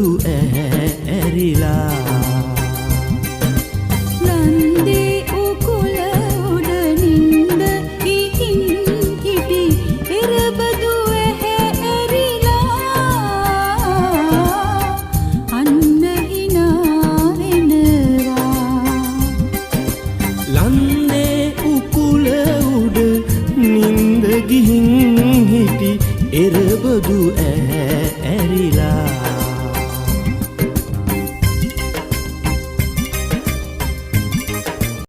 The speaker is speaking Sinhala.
එරබදු ඇරිලා නන්දේ උකුල උඩ නින්ද ඉහින් හිටි එරබදු ඇරිලා අන්න හිනා වෙනවා ලන්දේ උකුල උඩ නින්ද ගිහින් හිටි එරබදු